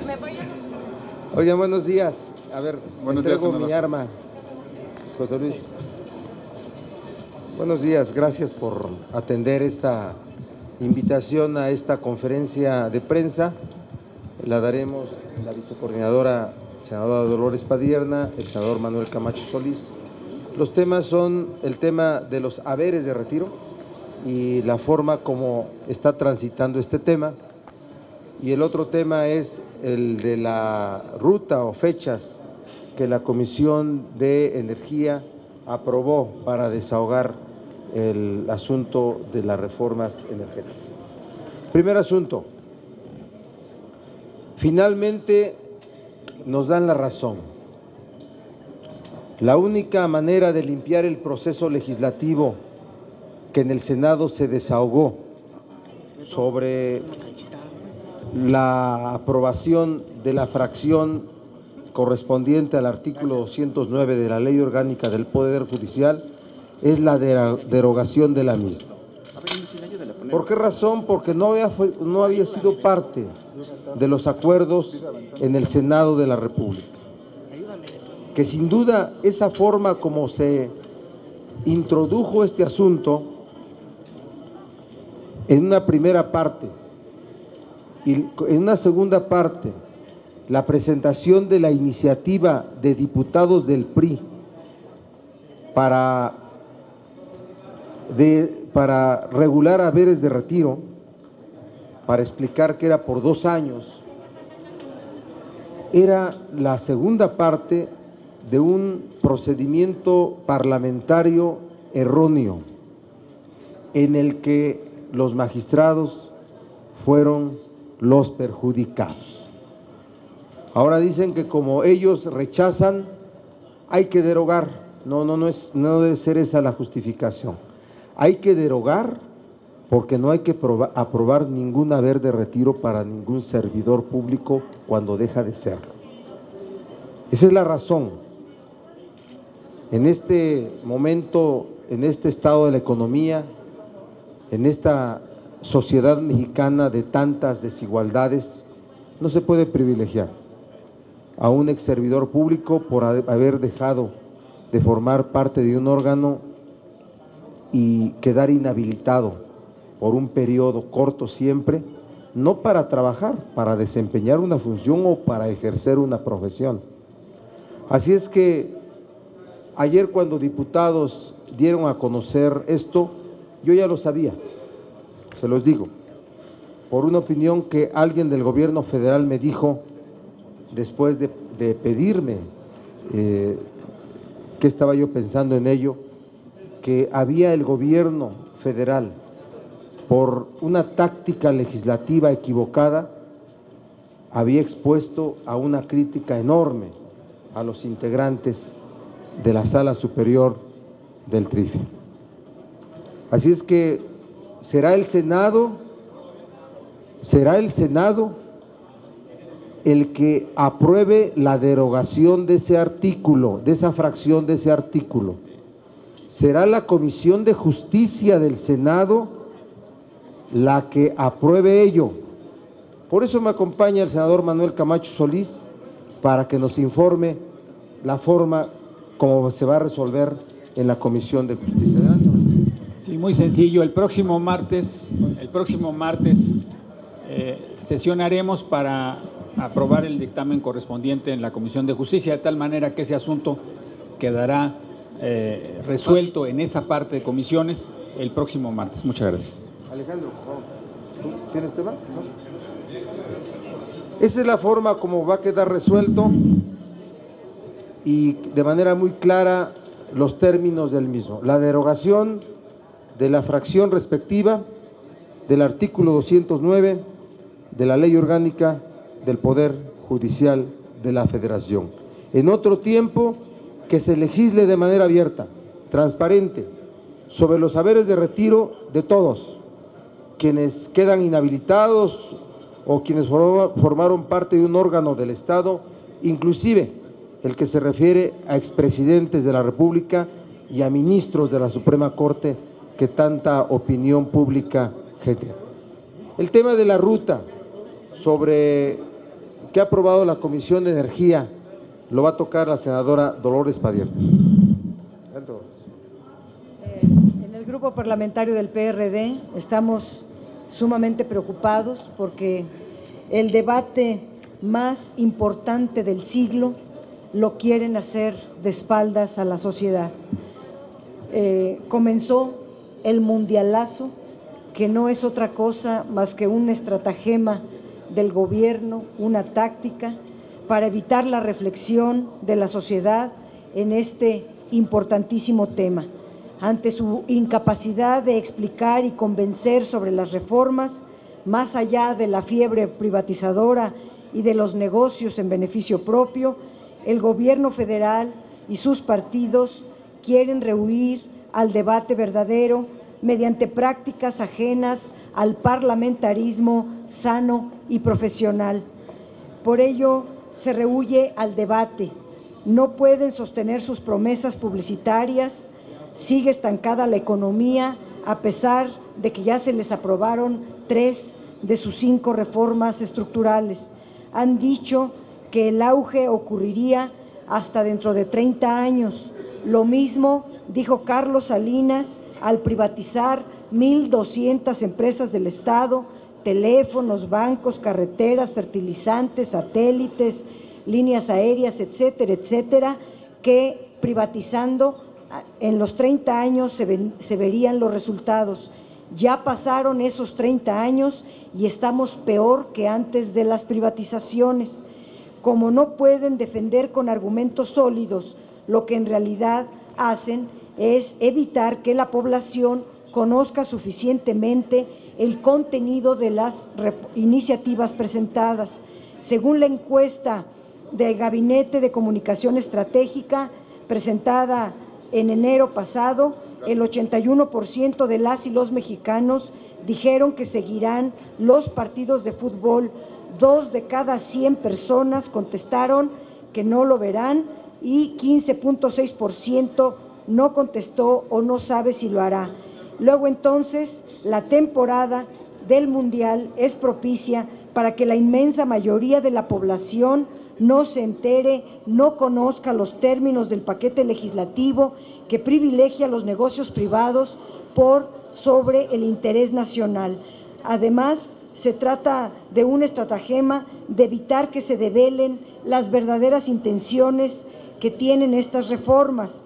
Me voy a... Oigan, buenos días. A ver, Buenos días, entrego senador. mi arma, José Luis. Buenos días, gracias por atender esta invitación a esta conferencia de prensa. La daremos la vicecoordinadora, senadora Dolores Padierna, el senador Manuel Camacho Solís. Los temas son el tema de los haberes de retiro y la forma como está transitando este tema. Y el otro tema es el de la ruta o fechas que la Comisión de Energía aprobó para desahogar el asunto de las reformas energéticas. Primer asunto, finalmente nos dan la razón. La única manera de limpiar el proceso legislativo que en el Senado se desahogó sobre la aprobación de la fracción correspondiente al artículo 209 de la Ley Orgánica del Poder Judicial es la derogación de la misma. ¿Por qué razón? Porque no había sido parte de los acuerdos en el Senado de la República. Que sin duda esa forma como se introdujo este asunto en una primera parte y en una segunda parte, la presentación de la iniciativa de diputados del PRI para regular haberes de retiro, para explicar que era por 2 años, era la segunda parte de un procedimiento parlamentario erróneo, en el que los magistrados fueron los perjudicados. Ahora dicen que como ellos rechazan, hay que derogar. No debe ser esa la justificación. Hay que derogar porque no hay que aprobar ningún haber de retiro para ningún servidor público cuando deja de serlo. Esa es la razón. En este momento, en este estado de la economía, en esta sociedad mexicana de tantas desigualdades, no se puede privilegiar a un ex servidor público por haber dejado de formar parte de un órgano y quedar inhabilitado por un periodo corto siempre, no para trabajar, para desempeñar una función o para ejercer una profesión. Así es que ayer cuando diputados dieron a conocer esto, yo ya lo sabía, se los digo, por una opinión que alguien del gobierno federal me dijo después de pedirme qué estaba yo pensando en ello, que había el gobierno federal, por una táctica legislativa equivocada, había expuesto a una crítica enorme a los integrantes de la Sala Superior del TRIFE. Así es que será el Senado el que apruebe la derogación de ese artículo, de esa fracción de ese artículo. Será la Comisión de Justicia del Senado la que apruebe ello. Por eso me acompaña el senador Manuel Camacho Solís para que nos informe la forma como se va a resolver en la Comisión de Justicia. Adelante. Sí, muy sencillo. El próximo martes sesionaremos para aprobar el dictamen correspondiente en la Comisión de Justicia, de tal manera que ese asunto quedará resuelto en esa parte de comisiones el próximo martes. Muchas gracias. Alejandro, ¿tú tienes tema? ¿No? Esa es la forma como va a quedar resuelto y de manera muy clara los términos del mismo. La derogación de la fracción respectiva del artículo 209 de la Ley Orgánica del Poder Judicial de la Federación. En otro tiempo, que se legisle de manera abierta, transparente, sobre los haberes de retiro de todos, quienes quedan inhabilitados o quienes formaron parte de un órgano del Estado, inclusive el que se refiere a expresidentes de la República y a ministros de la Suprema Corte que tanta opinión pública genera. El tema de la ruta, sobre que ha aprobado la Comisión de Energía lo va a tocar la senadora Dolores Padierna. En el grupo parlamentario del PRD estamos sumamente preocupados porque el debate más importante del siglo lo quieren hacer de espaldas a la sociedad. Comenzó el mundialazo, que no es otra cosa más que un estratagema del gobierno, una táctica para evitar la reflexión de la sociedad en este importantísimo tema. Ante su incapacidad de explicar y convencer sobre las reformas, más allá de la fiebre privatizadora y de los negocios en beneficio propio, el gobierno federal y sus partidos quieren rehuir al debate verdadero mediante prácticas ajenas al parlamentarismo sano y profesional. Por ello, se rehúye al debate. No pueden sostener sus promesas publicitarias, sigue estancada la economía a pesar de que ya se les aprobaron 3 de sus 5 reformas estructurales. Han dicho que el auge ocurriría hasta dentro de 30 años. Lo mismo dijo Carlos Salinas al privatizar 1,200 empresas del Estado, teléfonos, bancos, carreteras, fertilizantes, satélites, líneas aéreas, etcétera, etcétera, que privatizando en los 30 años se verían los resultados. Ya pasaron esos 30 años y estamos peor que antes de las privatizaciones. Como no pueden defender con argumentos sólidos, lo que en realidad hacen es evitar que la población conozca suficientemente el contenido de las iniciativas presentadas. Según la encuesta del Gabinete de Comunicación Estratégica presentada en enero pasado, el 81% de las y los mexicanos dijeron que seguirán los partidos de fútbol. 2 de cada 100 personas contestaron que no lo verán y 15.6% no contestó o no sabe si lo hará. Luego entonces la temporada del Mundial es propicia para que la inmensa mayoría de la población no se entere, no conozca los términos del paquete legislativo que privilegia los negocios privados por sobre el interés nacional. Además, se trata de un estratagema de evitar que se develen las verdaderas intenciones que tienen estas reformas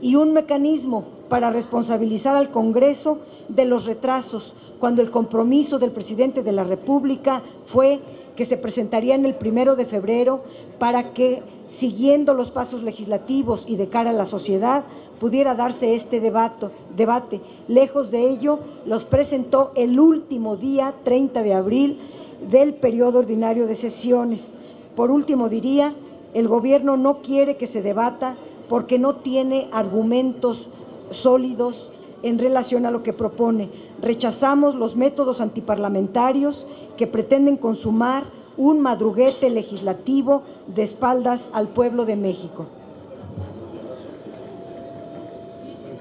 y un mecanismo para responsabilizar al Congreso de los retrasos, cuando el compromiso del presidente de la República fue que se presentarían el 1 de febrero para que, siguiendo los pasos legislativos y de cara a la sociedad, pudiera darse este debate. Lejos de ello, los presentó el último día, 30 de abril, del periodo ordinario de sesiones. Por último, diría, el gobierno no quiere que se debata porque no tiene argumentos sólidos en relación a lo que propone. Rechazamos los métodos antiparlamentarios que pretenden consumar un madruguete legislativo de espaldas al pueblo de México.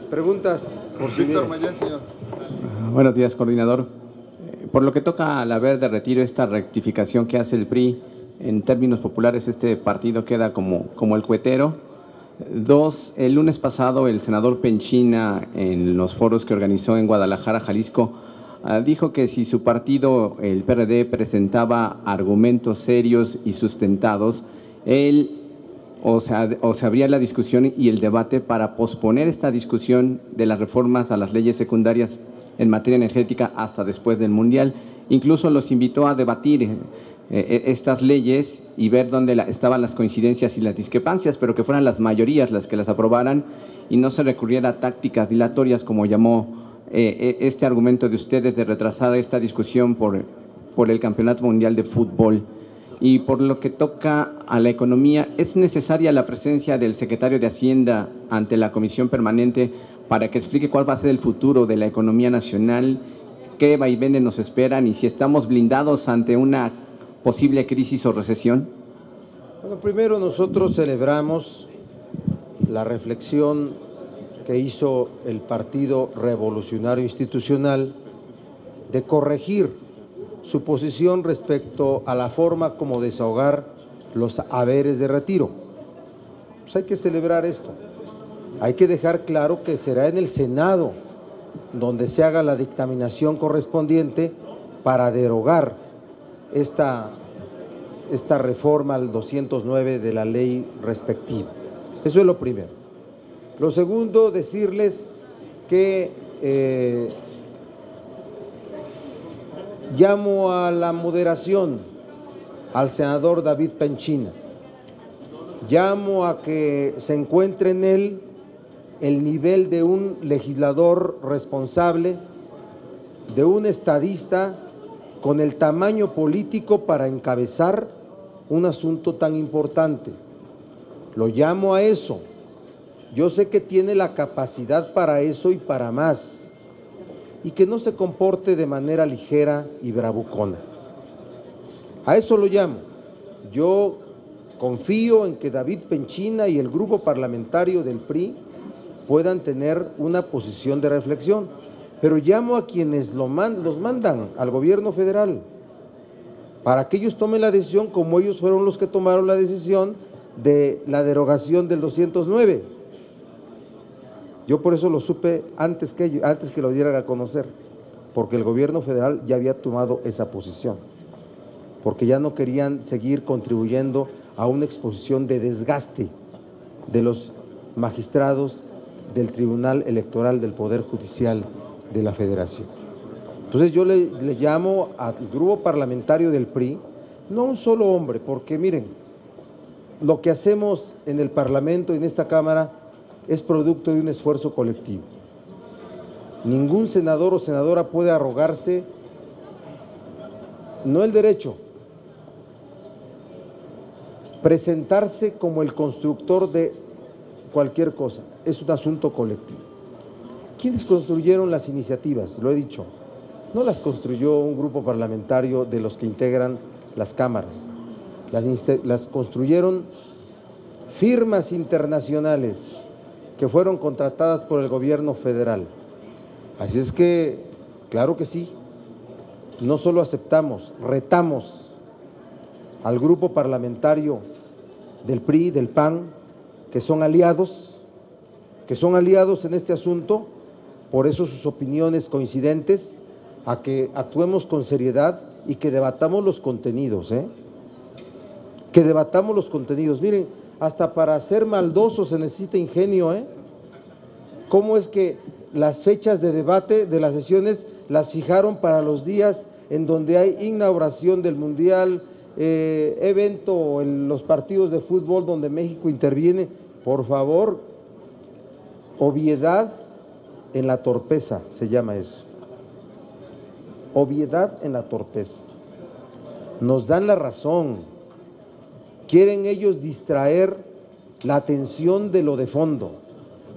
Preguntas por Víctor Mayén, señor. Buenos días, coordinador. Por lo que toca al haber de retiro esta rectificación que hace el PRI, en términos populares este partido queda como el cuetero. 2, el lunes pasado el senador Penchina, en los foros que organizó en Guadalajara, Jalisco, dijo que si su partido, el PRD, presentaba argumentos serios y sustentados, él se abría la discusión y el debate para posponer esta discusión de las reformas a las leyes secundarias en materia energética hasta después del Mundial. Incluso los invitó a debatir estas leyes y ver dónde estaban las coincidencias y las discrepancias, pero que fueran las mayorías las que las aprobaran y no se recurriera a tácticas dilatorias, como llamó este argumento de ustedes de retrasar esta discusión por el Campeonato Mundial de Fútbol. Y por lo que toca a la economía, ¿es necesaria la presencia del secretario de Hacienda ante la Comisión Permanente para que explique cuál va a ser el futuro de la economía nacional, qué vaivenes nos esperan y si estamos blindados ante una posible crisis o recesión? Bueno, primero nosotros celebramos la reflexión que hizo el Partido Revolucionario Institucional de corregir su posición respecto a la forma como desahogar los haberes de retiro. Pues hay que celebrar esto. Hay que dejar claro que será en el Senado donde se haga la dictaminación correspondiente para derogar esta reforma al 209 de la ley respectiva. Eso es lo primero. Lo segundo, decirles que llamo a la moderación al senador David Penchina. Llamo a que se encuentre en él el nivel de un legislador responsable, de un estadista con el tamaño político para encabezar un asunto tan importante. Lo llamo a eso. Yo sé que tiene la capacidad para eso y para más, y que no se comporte de manera ligera y bravucona. A eso lo llamo. Yo confío en que David Penchina y el grupo parlamentario del PRI puedan tener una posición de reflexión, pero llamo a quienes los mandan al gobierno federal para que ellos tomen la decisión, como ellos fueron los que tomaron la decisión de la derogación del 209. Yo por eso lo supe antes que lo dieran a conocer, porque el gobierno federal ya había tomado esa posición, porque ya no querían seguir contribuyendo a una exposición de desgaste de los magistrados del Tribunal Electoral del Poder Judicial de la Federación. Entonces yo le llamo al grupo parlamentario del PRI, no a un solo hombre, porque miren, lo que hacemos en el Parlamento, en esta Cámara, es producto de un esfuerzo colectivo. Ningún senador o senadora puede arrogarse, no el derecho, presentarse como el constructor de cualquier cosa. Es un asunto colectivo. ¿Quiénes construyeron las iniciativas? Lo he dicho. No las construyó un grupo parlamentario de los que integran las cámaras. Las construyeron firmas internacionales que fueron contratadas por el gobierno federal. Así es que, claro que sí, no solo aceptamos, retamos al grupo parlamentario del PRI, del PAN, que son aliados en este asunto, por eso sus opiniones coincidentes, a que actuemos con seriedad y que debatamos los contenidos, que debatamos los contenidos. Miren, hasta para ser maldoso se necesita ingenio, ¿Cómo es que las fechas de debate de las sesiones las fijaron para los días en donde hay inauguración del Mundial, evento en los partidos de fútbol donde México interviene? Por favor, obviedad en la torpeza se llama eso. Obviedad en la torpeza. Nos dan la razón. Quieren ellos distraer la atención de lo de fondo.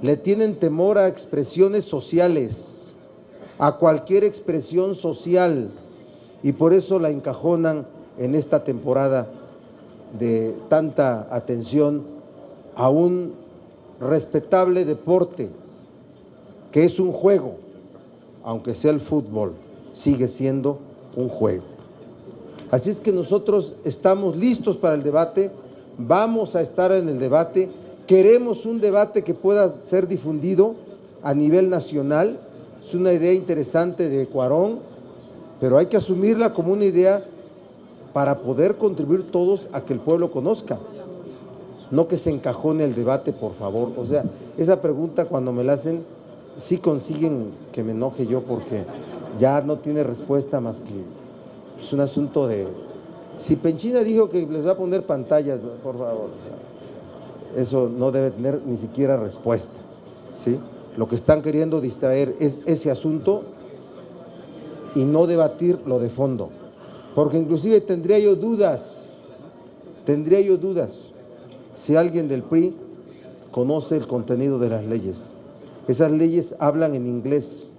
Le tienen temor a expresiones sociales, a cualquier expresión social, y por eso la encajonan en esta temporada de tanta atención a un respetable deporte que es un juego, aunque sea el fútbol, sigue siendo un juego. Así es que nosotros estamos listos para el debate, vamos a estar en el debate, queremos un debate que pueda ser difundido a nivel nacional. Es una idea interesante de Cuarón, pero hay que asumirla como una idea para poder contribuir todos a que el pueblo conozca, no que se encajone el debate, por favor. O sea, esa pregunta cuando me la hacen, sí consiguen que me enoje yo, porque ya no tiene respuesta más que es un asunto de, si Penchina dijo que les va a poner pantallas, por favor, o sea, eso no debe tener ni siquiera respuesta, ¿sí? Lo que están queriendo distraer es ese asunto y no debatir lo de fondo, porque inclusive tendría yo dudas si alguien del PRI conoce el contenido de las leyes. Esas leyes hablan en inglés,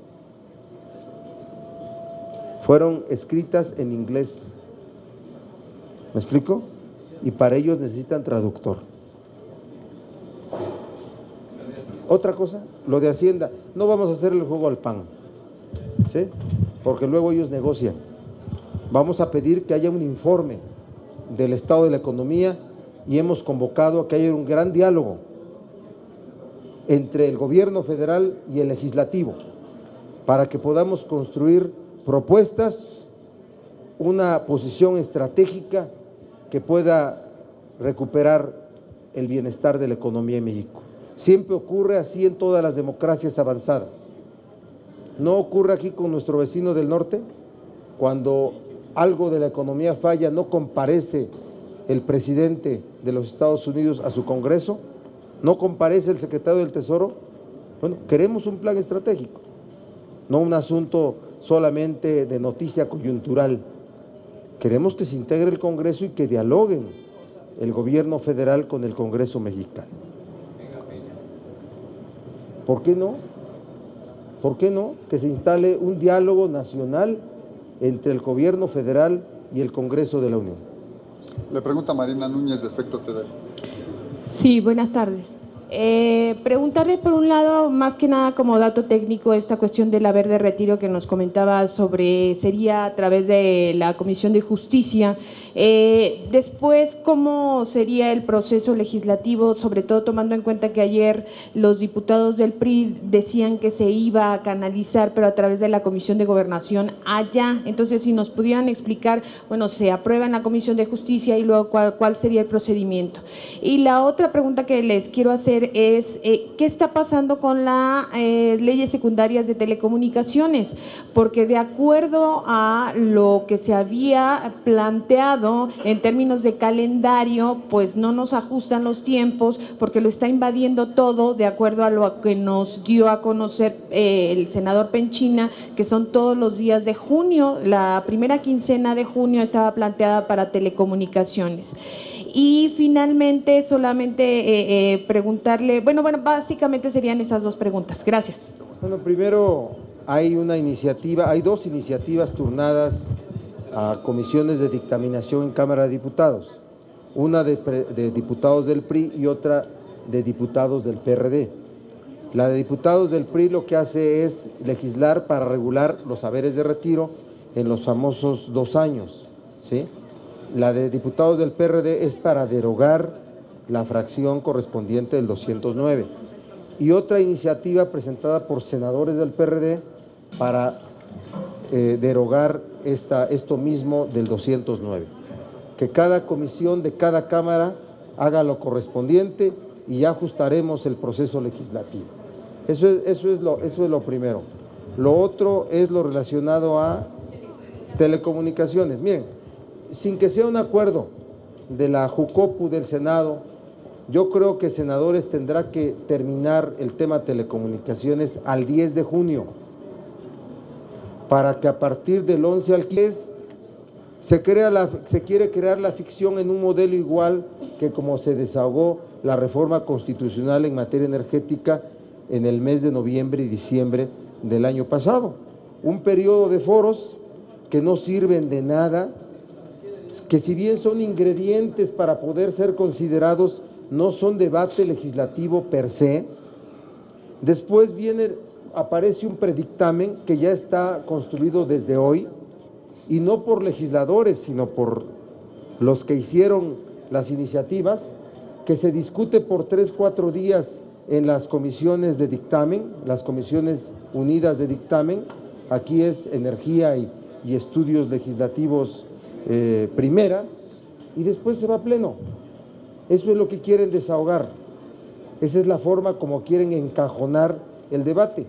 fueron escritas en inglés, ¿me explico? Y para ellos necesitan traductor. Otra cosa, lo de Hacienda, no vamos a hacer el juego al pan, ¿sí? Porque luego ellos negocian. Vamos a pedir que haya un informe del estado de la economía y hemos convocado a que haya un gran diálogo entre el gobierno federal y el legislativo para que podamos construir propuestas, una posición estratégica que pueda recuperar el bienestar de la economía en México. Siempre ocurre así en todas las democracias avanzadas. ¿No ocurre aquí con nuestro vecino del norte? Cuando algo de la economía falla, no comparece el presidente de los Estados Unidos a su Congreso, no comparece el secretario del Tesoro. Bueno, queremos un plan estratégico, no un asunto solamente de noticia coyuntural. Queremos que se integre el Congreso y que dialoguen el gobierno federal con el Congreso mexicano. ¿Por qué no? ¿Por qué no? Que se instale un diálogo nacional entre el gobierno federal y el Congreso de la Unión. Le pregunta Marina Núñez de Efecto TV. Sí, buenas tardes. Preguntarle por un lado, más que nada como dato técnico, esta cuestión del haber de retiro que nos comentaba sobre, sería a través de la Comisión de Justicia. Después, ¿cómo sería el proceso legislativo, sobre todo tomando en cuenta que ayer los diputados del PRI decían que se iba a canalizar, pero a través de la Comisión de Gobernación allá? Entonces, si nos pudieran explicar, bueno, se aprueba en la Comisión de Justicia y luego cuál sería el procedimiento. Y la otra pregunta que les quiero hacer es, ¿qué está pasando con las leyes secundarias de telecomunicaciones? Porque de acuerdo a lo que se había planteado en términos de calendario, pues no nos ajustan los tiempos porque lo está invadiendo todo, de acuerdo a lo que nos dio a conocer el senador Penchina, que son todos los días de junio. La primera quincena de junio estaba planteada para telecomunicaciones. Y finalmente, solamente preguntarle, bueno, básicamente serían esas dos preguntas. Gracias. Bueno, primero hay dos iniciativas turnadas a comisiones de dictaminación en Cámara de Diputados, una de diputados del PRI y otra de diputados del PRD. La de diputados del PRI lo que hace es legislar para regular los haberes de retiro en los famosos 2 años, ¿sí? La de diputados del PRD es para derogar la fracción correspondiente del 209. Y otra iniciativa presentada por senadores del PRD para derogar esto mismo del 209. Que cada comisión de cada Cámara haga lo correspondiente y ya ajustaremos el proceso legislativo. Eso es lo primero. Lo otro es lo relacionado a telecomunicaciones. Miren, sin que sea un acuerdo de la Jucopu del Senado, yo creo que senadores tendrá que terminar el tema telecomunicaciones al 10 de junio, para que a partir del 11 al 15 se quiere crear la ficción en un modelo igual que como se desahogó la reforma constitucional en materia energética en el mes de noviembre y diciembre del año pasado. Un periodo de foros que no sirven de nada, que si bien son ingredientes para poder ser considerados, no son debate legislativo per se. Después aparece un predictamen que ya está construido desde hoy, y no por legisladores, sino por los que hicieron las iniciativas, que se discute por 3-4 días en las comisiones de dictamen, las comisiones unidas de dictamen. Aquí es Energía y Estudios Legislativos primera, y después se va a pleno. Eso es lo que quieren desahogar. Esa es la forma como quieren encajonar el debate.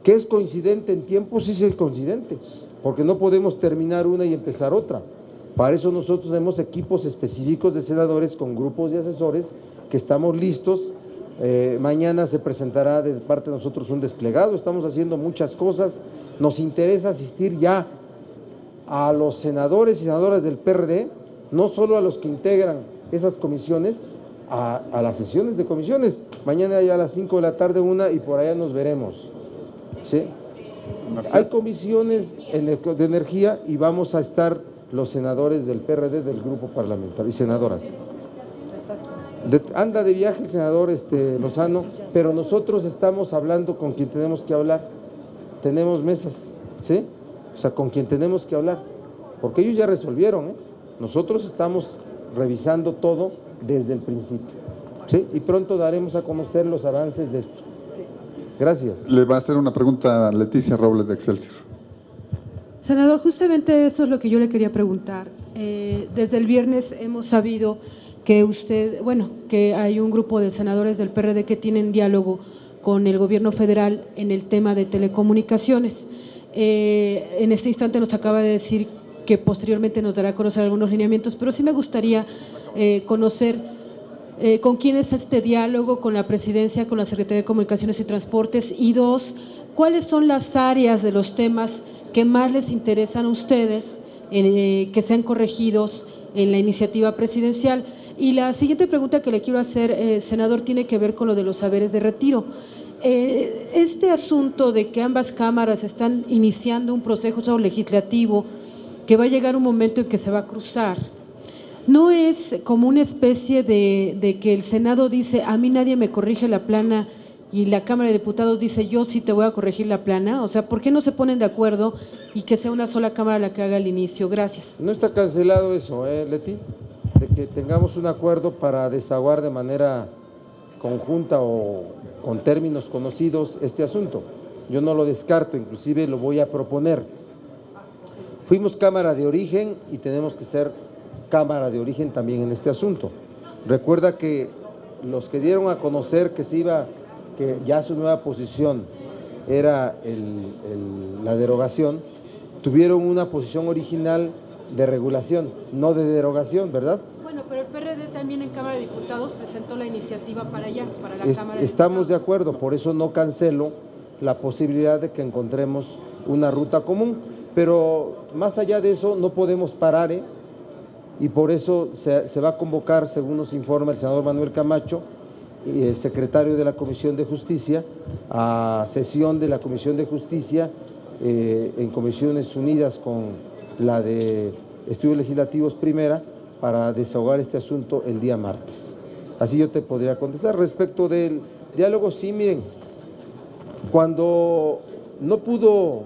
¿Que es coincidente en tiempo? Sí, sí es coincidente, porque no podemos terminar una y empezar otra. Para eso nosotros tenemos equipos específicos de senadores con grupos de asesores que estamos listos. Mañana se presentará de parte de nosotros un desplegado. Estamos haciendo muchas cosas. Nos interesa asistir ya a los senadores y senadoras del PRD, no solo a los que integran esas comisiones, a las sesiones de comisiones. Mañana ya a las 5 de la tarde una, y por allá nos veremos, ¿sí? Hay comisiones de energía y vamos a estar los senadores del PRD del grupo parlamentario y senadoras. Anda de viaje el senador Lozano, pero nosotros estamos hablando con quien tenemos que hablar. Tenemos mesas, ¿sí? O sea, con quien tenemos que hablar. porque ellos ya resolvieron, ¿eh? Nosotros estamos revisando todo desde el principio, ¿sí? Y pronto daremos a conocer los avances de esto. Gracias. Le va a hacer una pregunta a Leticia Robles de Excelsior. Senador, justamente eso es lo que yo le quería preguntar. Desde el viernes hemos sabido que que hay un grupo de senadores del PRD que tienen diálogo con el gobierno federal en el tema de telecomunicaciones. En este instante nos acaba de decir que posteriormente nos dará a conocer algunos lineamientos, pero sí me gustaría conocer con quién es este diálogo, con la presidencia, con la Secretaría de Comunicaciones y Transportes, y dos, cuáles son las áreas de los temas que más les interesan a ustedes que sean corregidos en la iniciativa presidencial. Y la siguiente pregunta que le quiero hacer, senador, tiene que ver con lo de los saberes de retiro. Este asunto de que ambas cámaras están iniciando un proceso legislativo que va a llegar un momento en que se va a cruzar, ¿no es como una especie de que el Senado dice, a mí nadie me corrige la plana, y la Cámara de Diputados dice, yo sí te voy a corregir la plana? O sea, ¿por qué no se ponen de acuerdo y que sea una sola Cámara la que haga el inicio? Gracias. No está cancelado eso, Leti, de que tengamos un acuerdo para desaguar de manera conjunta o con términos conocidos este asunto. Yo no lo descarto, inclusive lo voy a proponer. Fuimos Cámara de Origen y tenemos que ser Cámara de Origen también en este asunto. Recuerda que los que dieron a conocer que ya su nueva posición era la derogación, tuvieron una posición original de regulación, no de derogación, ¿verdad? Bueno, pero el PRD también en Cámara de Diputados presentó la iniciativa para allá, para la Cámara de Diputados. Estamos de acuerdo, por eso no cancelo la posibilidad de que encontremos una ruta común, pero más allá de eso no podemos parar, y por eso se va a convocar, según nos informa el senador Manuel Camacho, el secretario de la Comisión de Justicia, a sesión de la Comisión de Justicia en Comisiones Unidas con la de Estudios Legislativos primera, para desahogar este asunto el día martes. Así yo te podría contestar. Respecto del diálogo, sí, miren, cuando no pudo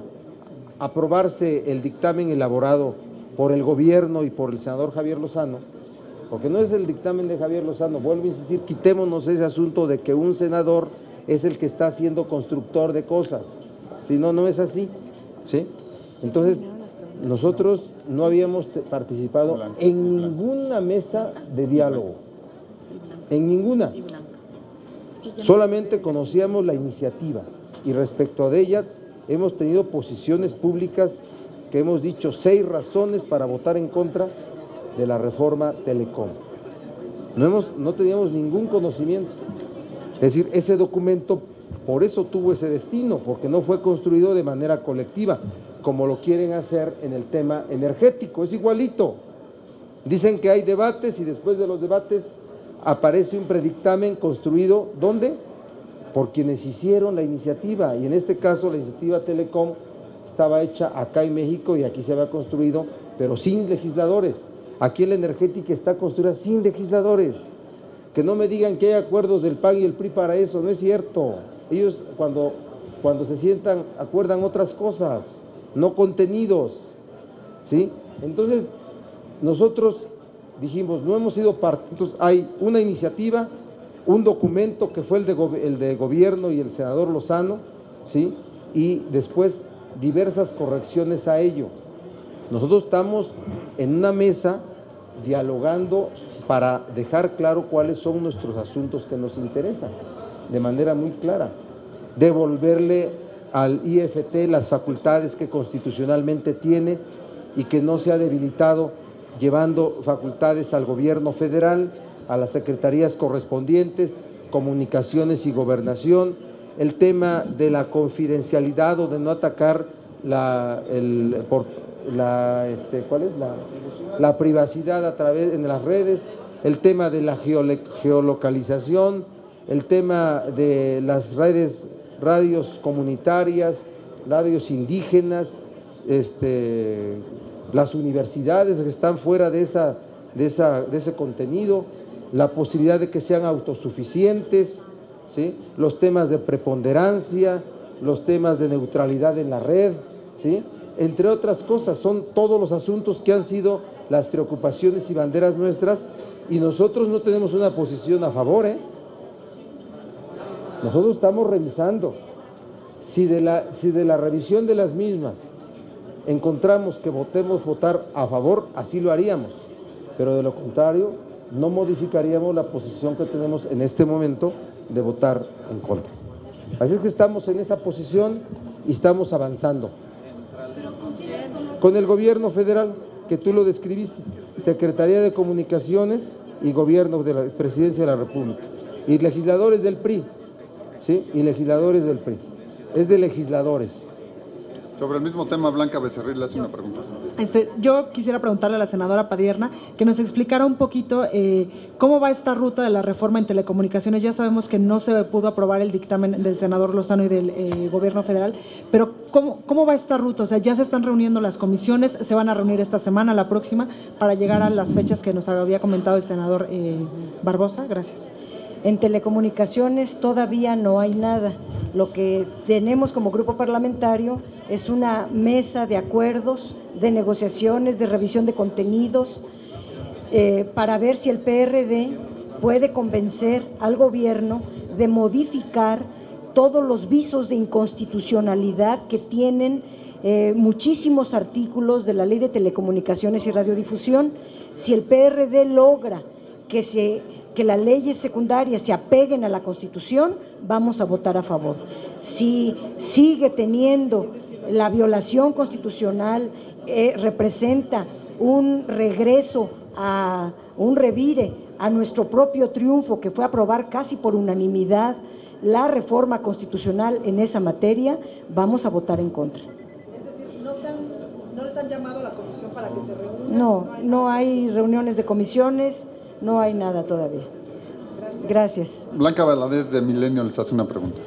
aprobarse el dictamen elaborado por el gobierno y por el senador Javier Lozano, porque no es el dictamen de Javier Lozano, vuelvo a insistir, quitémonos ese asunto de que un senador es el que está siendo constructor de cosas, si no, no es así, ¿sí? Entonces, nosotros no habíamos participado en ninguna mesa de diálogo, en ninguna, solamente conocíamos la iniciativa, y respecto de ella hemos tenido posiciones públicas que hemos dicho 6 razones para votar en contra de la reforma Telecom. No teníamos ningún conocimiento. Es decir, ese documento por eso tuvo ese destino, porque no fue construido de manera colectiva, como lo quieren hacer en el tema energético, es igualito. Dicen que hay debates y después de los debates aparece un predictamen construido, ¿dónde? Por quienes hicieron la iniciativa, y en este caso la iniciativa Telecom estaba hecha acá en México y aquí se había construido, pero sin legisladores. Aquí en la energética está construida sin legisladores. Que no me digan que hay acuerdos del PAN y el PRI para eso, no es cierto. Ellos cuando se sientan acuerdan otras cosas, no contenidos, ¿sí? Entonces, nosotros dijimos, no hemos sido parte. Entonces, hay una iniciativa, un documento que fue el de gobierno y el senador Lozano, ¿sí? Y después diversas correcciones a ello. Nosotros estamos en una mesa dialogando para dejar claro cuáles son nuestros asuntos que nos interesan, de manera muy clara. Devolverle al IFT las facultades que constitucionalmente tiene y que no se ha debilitado llevando facultades al gobierno federal, a las secretarías correspondientes, comunicaciones y gobernación, el tema de la confidencialidad o de no atacar la privacidad a través en las redes, el tema de la geolocalización, el tema de las radios comunitarias, radios indígenas, las universidades que están fuera de ese contenido, la posibilidad de que sean autosuficientes, ¿sí? Los temas de preponderancia, los temas de neutralidad en la red, ¿sí? entre otras cosas, son todos los asuntos que han sido las preocupaciones y banderas nuestras, y nosotros no tenemos una posición a favor, Nosotros estamos revisando. Si de la revisión de las mismas encontramos que votar a favor, así lo haríamos, pero de lo contrario, no modificaríamos la posición que tenemos en este momento de votar en contra. Así es que estamos en esa posición y estamos avanzando. Con el gobierno federal, que tú lo describiste, Secretaría de Comunicaciones y Gobierno de la Presidencia de la República, y legisladores del PRI, ¿sí? Y legisladores del PRI. Es de legisladores. Sobre el mismo tema, Blanca Becerril le hace una pregunta. Yo quisiera preguntarle a la senadora Padierna que nos explicara un poquito cómo va esta ruta de la reforma en telecomunicaciones. Ya sabemos que no se pudo aprobar el dictamen del senador Lozano y del gobierno federal, pero ¿cómo va esta ruta? O sea, ya se están reuniendo las comisiones, se van a reunir esta semana, la próxima, para llegar a las fechas que nos había comentado el senador Barbosa. Gracias. En telecomunicaciones todavía no hay nada. Lo que tenemos como grupo parlamentario es una mesa de acuerdos, de negociaciones, de revisión de contenidos, para ver si el PRD puede convencer al gobierno de modificar todos los visos de inconstitucionalidad que tienen muchísimos artículos de la Ley de Telecomunicaciones y Radiodifusión. Si el PRD logra que las leyes secundarias se apeguen a la Constitución, vamos a votar a favor. Si sigue teniendo la violación constitucional, representa un regreso a un revire a nuestro propio triunfo, que fue aprobar casi por unanimidad la reforma constitucional en esa materia, vamos a votar en contra. Es decir, ¿no les han llamado a la comisión para que se reúnan? No hay reuniones de comisiones, no hay nada todavía. Gracias. Blanca Valadez de Milenio les hace una pregunta.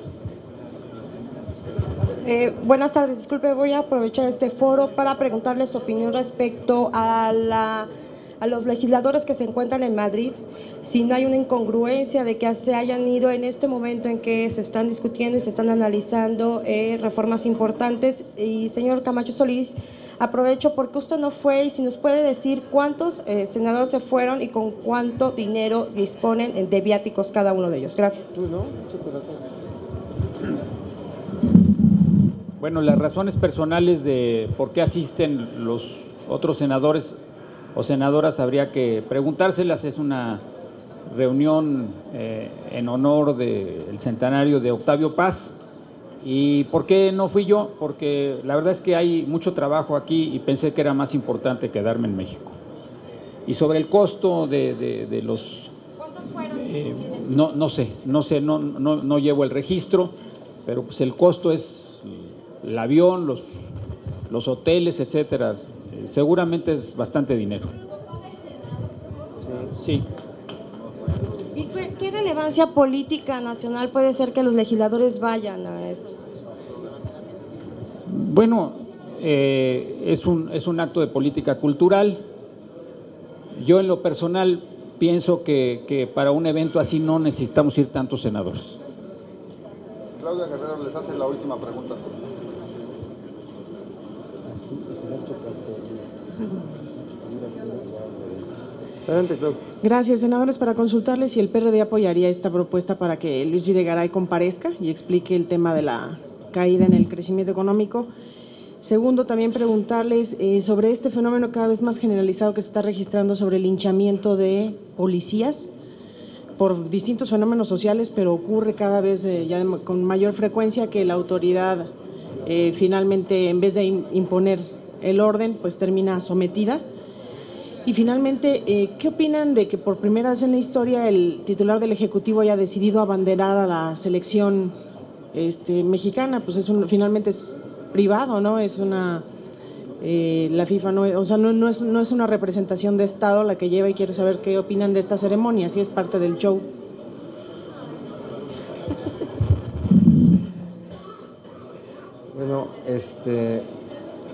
Buenas tardes, disculpe, voy a aprovechar este foro para preguntarle su opinión respecto a los legisladores que se encuentran en Madrid, si no hay una incongruencia de que se hayan ido en este momento en que se están discutiendo y se están analizando reformas importantes. Y señor Camacho Solís, aprovecho porque usted no fue, y si nos puede decir cuántos senadores se fueron y con cuánto dinero disponen de viáticos cada uno de ellos. Gracias. Bueno, las razones personales de por qué asisten los otros senadores o senadoras habría que preguntárselas. Es una reunión en honor del centenario de Octavio Paz. ¿Y por qué no fui yo? Porque la verdad es que hay mucho trabajo aquí y pensé que era más importante quedarme en México. Y sobre el costo de los... ¿Cuántos fueron? No llevo el registro, pero pues el costo es el avión, los hoteles, etcétera. Seguramente es bastante dinero. Sí. ¿Y qué relevancia política nacional puede ser que los legisladores vayan a esto? Bueno, es un acto de política cultural. Yo en lo personal pienso que para un evento así no necesitamos ir tantos senadores. Claudia Guerrero les hace la última pregunta. Adelante, Claudia. Gracias, senadores, para consultarles si el PRD apoyaría esta propuesta para que Luis Videgaray comparezca y explique el tema de la caída en el crecimiento económico. Segundo, también preguntarles sobre este fenómeno cada vez más generalizado que se está registrando sobre el linchamiento de policías por distintos fenómenos sociales, pero ocurre cada vez con mayor frecuencia que la autoridad finalmente, en vez de imponer el orden, pues termina sometida. Y finalmente, ¿qué opinan de que por primera vez en la historia el titular del Ejecutivo haya decidido abanderar a la selección mexicana? Pues finalmente es privado, ¿no? Es una la FIFA no es una representación de Estado la que lleva, y quiero saber qué opinan de esta ceremonia, si es parte del show. Bueno,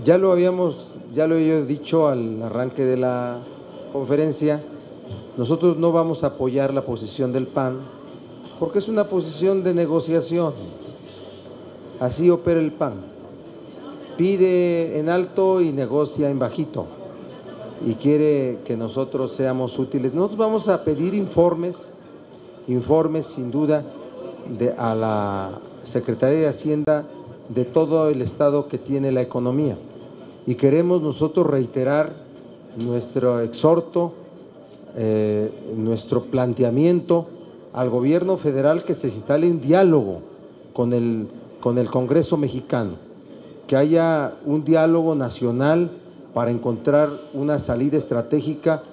ya lo he dicho al arranque de la conferencia. Nosotros no vamos a apoyar la posición del PAN porque es una posición de negociación. Así opera el PAN. pide en alto y negocia en bajito, y quiere que nosotros seamos útiles. Nosotros vamos a pedir informes sin duda a la Secretaría de Hacienda de todo el estado que tiene la economía, y queremos nosotros reiterar nuestro exhorto, nuestro planteamiento al gobierno federal que se instale un diálogo con el Congreso mexicano, que haya un diálogo nacional para encontrar una salida estratégica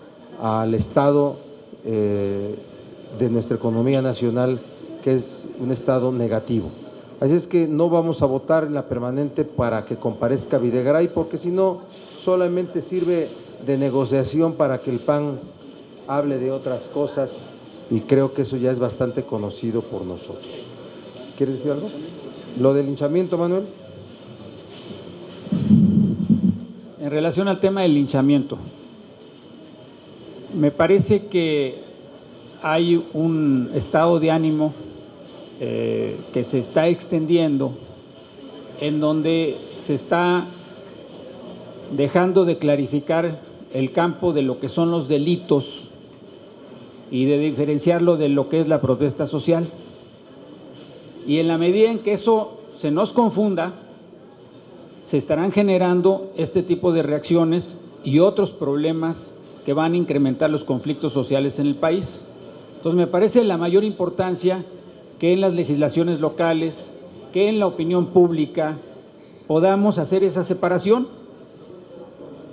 al estado de nuestra economía nacional, que es un estado negativo. Así es que no vamos a votar en la permanente para que comparezca Videgaray, porque si no, solamente sirve de negociación para que el PAN hable de otras cosas, y creo que eso ya es bastante conocido por nosotros. ¿Quieres decir algo? Lo del linchamiento, Manuel. En relación al tema del linchamiento, me parece que hay un estado de ánimo que se está extendiendo, en donde se está dejando de clarificar el campo de lo que son los delitos y de diferenciarlo de lo que es la protesta social. Y en la medida en que eso se nos confunda, se estarán generando este tipo de reacciones y otros problemas que van a incrementar los conflictos sociales en el país. Entonces, me parece de la mayor importancia que en las legislaciones locales, que en la opinión pública, podamos hacer esa separación.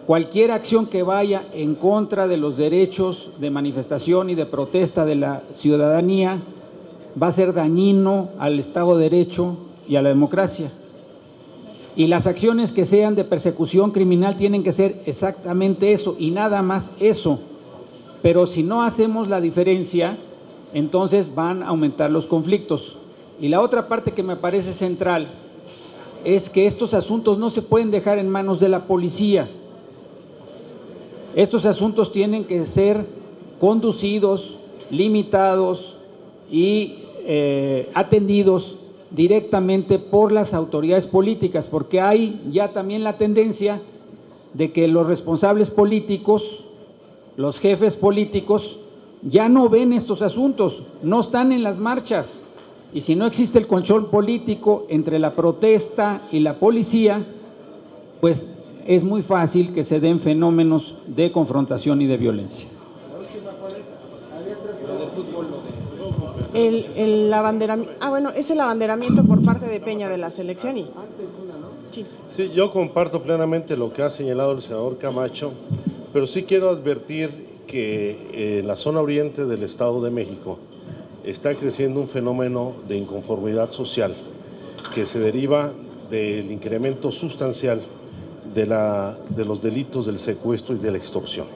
Cualquier acción que vaya en contra de los derechos de manifestación y de protesta de la ciudadanía va a ser dañino al Estado de Derecho y a la democracia. Y las acciones que sean de persecución criminal tienen que ser exactamente eso y nada más eso. Pero si no hacemos la diferencia, entonces van a aumentar los conflictos. Y la otra parte que me parece central es que estos asuntos no se pueden dejar en manos de la policía. Estos asuntos tienen que ser conducidos, limitados y atendidos directamente por las autoridades políticas, porque hay ya también la tendencia de que los responsables políticos, los jefes políticos, ya no ven estos asuntos, no están en las marchas, y si no existe el control político entre la protesta y la policía, pues es muy fácil que se den fenómenos de confrontación y de violencia. El abanderamiento, es el abanderamiento por parte de Peña de la selección. Sí, yo comparto plenamente lo que ha señalado el senador Camacho, pero sí quiero advertir que en la zona oriente del Estado de México está creciendo un fenómeno de inconformidad social que se deriva del incremento sustancial de los delitos del secuestro y de la extorsión.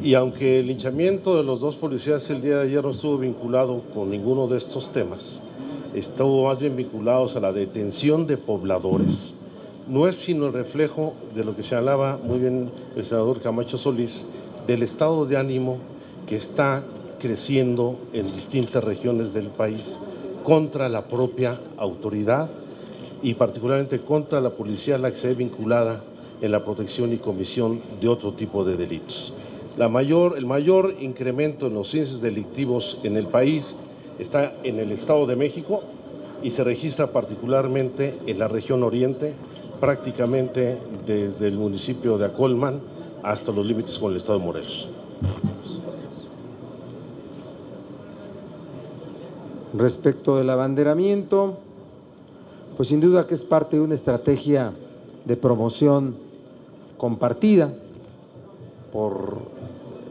Y aunque el linchamiento de los dos policías el día de ayer no estuvo vinculado con ninguno de estos temas, estuvo más bien vinculado a la detención de pobladores, no es sino el reflejo de lo que señalaba muy bien el senador Camacho Solís, del estado de ánimo que está creciendo en distintas regiones del país contra la propia autoridad y particularmente contra la policía a la que se ve vinculada en la protección y comisión de otro tipo de delitos. El mayor incremento en los índices delictivos en el país está en el Estado de México y se registra particularmente en la región oriente, prácticamente desde el municipio de Acolman hasta los límites con el Estado de Morelos. Respecto del abanderamiento, pues sin duda que es parte de una estrategia de promoción compartida por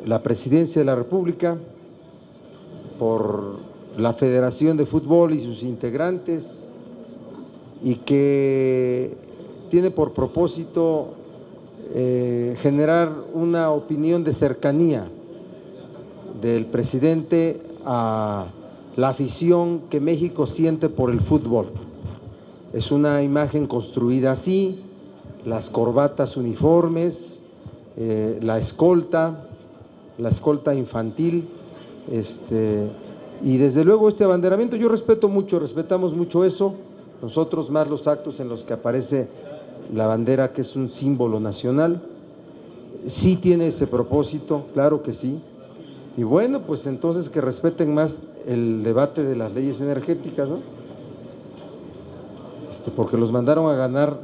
la Presidencia de la República, por la Federación de Fútbol y sus integrantes, y que tiene por propósito generar una opinión de cercanía del presidente a la afición que México siente por el fútbol. Es una imagen construida así, las corbatas uniformes, la escolta infantil, y desde luego este abanderamiento, yo respetamos mucho eso, nosotros más los actos en los que aparece la bandera que es un símbolo nacional. Sí tiene ese propósito, claro que sí. Y bueno, pues entonces que respeten más el debate de las leyes energéticas, ¿no? Porque los mandaron a ganar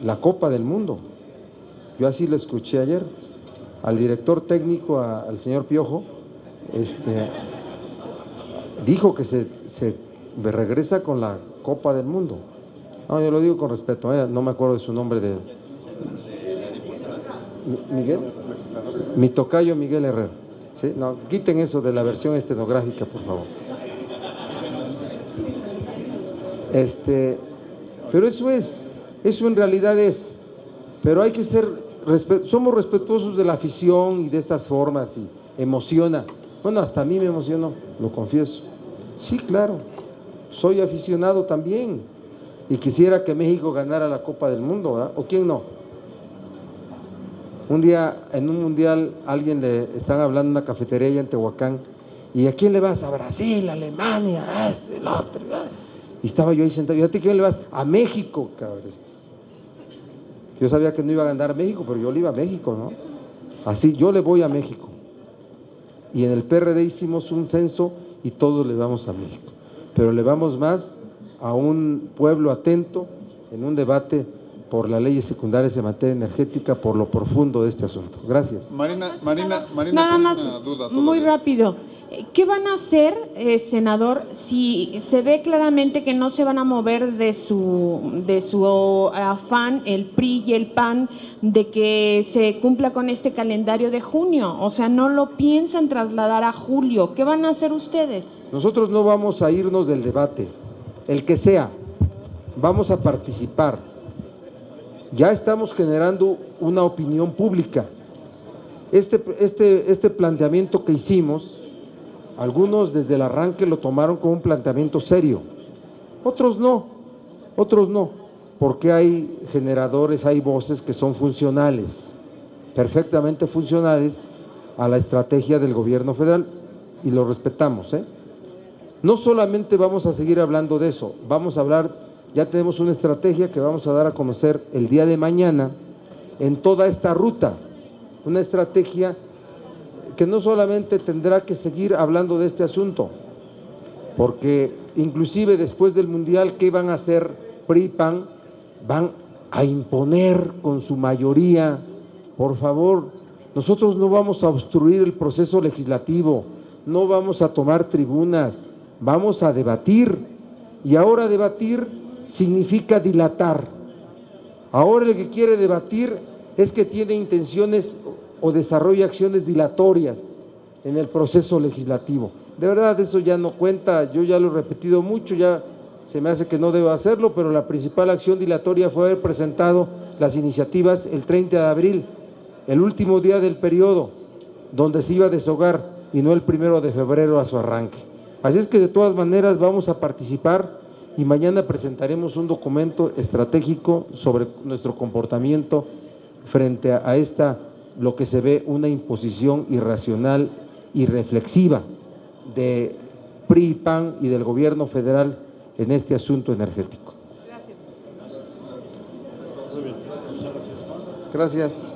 la Copa del Mundo. Yo así lo escuché ayer al director técnico, al señor Piojo, dijo que se regresa con la Copa del Mundo. No, yo lo digo con respeto, no me acuerdo de su nombre de Miguel, mi tocayo Miguel Herrera. ¿Sí? No, quiten eso de la versión estenográfica, por favor. Pero eso en realidad es, pero hay que ser, somos respetuosos de la afición y de estas formas, y emociona. Bueno, hasta a mí me emocionó, lo confieso. Sí, claro, soy aficionado también y quisiera que México ganara la Copa del Mundo, ¿verdad? ¿O quién no? Un día en un mundial alguien le están hablando en una cafetería allá en Tehuacán, ¿y a quién le vas? A Brasil, a Alemania, a el otro. Y estaba yo ahí sentado, ¿y a ti quién le vas? A México, cabrón. Yo sabía que no iba a ganar México, pero yo le iba a México, ¿no? Así, yo le voy a México. Y en el PRD hicimos un censo y todos le vamos a México. Pero le vamos más a un pueblo atento en un debate por las leyes secundarias en materia energética, por lo profundo de este asunto. Gracias. Marina, nada más, una duda muy rápido. ¿Qué van a hacer, senador, si se ve claramente que no se van a mover de su afán, el PRI y el PAN, de que se cumpla con este calendario de junio? O sea, no lo piensan trasladar a julio. ¿Qué van a hacer ustedes? Nosotros no vamos a irnos del debate, el que sea, vamos a participar. Ya estamos generando una opinión pública. Este planteamiento que hicimos, algunos desde el arranque lo tomaron como un planteamiento serio, otros no, porque hay generadores, hay voces que son funcionales, perfectamente funcionales a la estrategia del gobierno federal, y lo respetamos, ¿eh? No solamente vamos a seguir hablando de eso, vamos a hablar. Ya tenemos una estrategia que vamos a dar a conocer el día de mañana en toda esta ruta, una estrategia que no solamente tendrá que seguir hablando de este asunto, porque inclusive después del Mundial, ¿qué van a hacer PRI y PAN? Van a imponer con su mayoría, por favor, nosotros no vamos a obstruir el proceso legislativo, no vamos a tomar tribunas, vamos a debatir, y ahora debatir significa dilatar. Ahora el que quiere debatir es que tiene intenciones o desarrolla acciones dilatorias en el proceso legislativo. De verdad, eso ya no cuenta, yo ya lo he repetido mucho, ya se me hace que no debo hacerlo, pero la principal acción dilatoria fue haber presentado las iniciativas el 30 de abril, el último día del periodo, donde se iba a deshogar, y no el 1 de febrero a su arranque. Así es que de todas maneras vamos a participar, y mañana presentaremos un documento estratégico sobre nuestro comportamiento frente a lo que se ve una imposición irracional y reflexiva de PRI y PAN y del gobierno federal en este asunto energético. Gracias.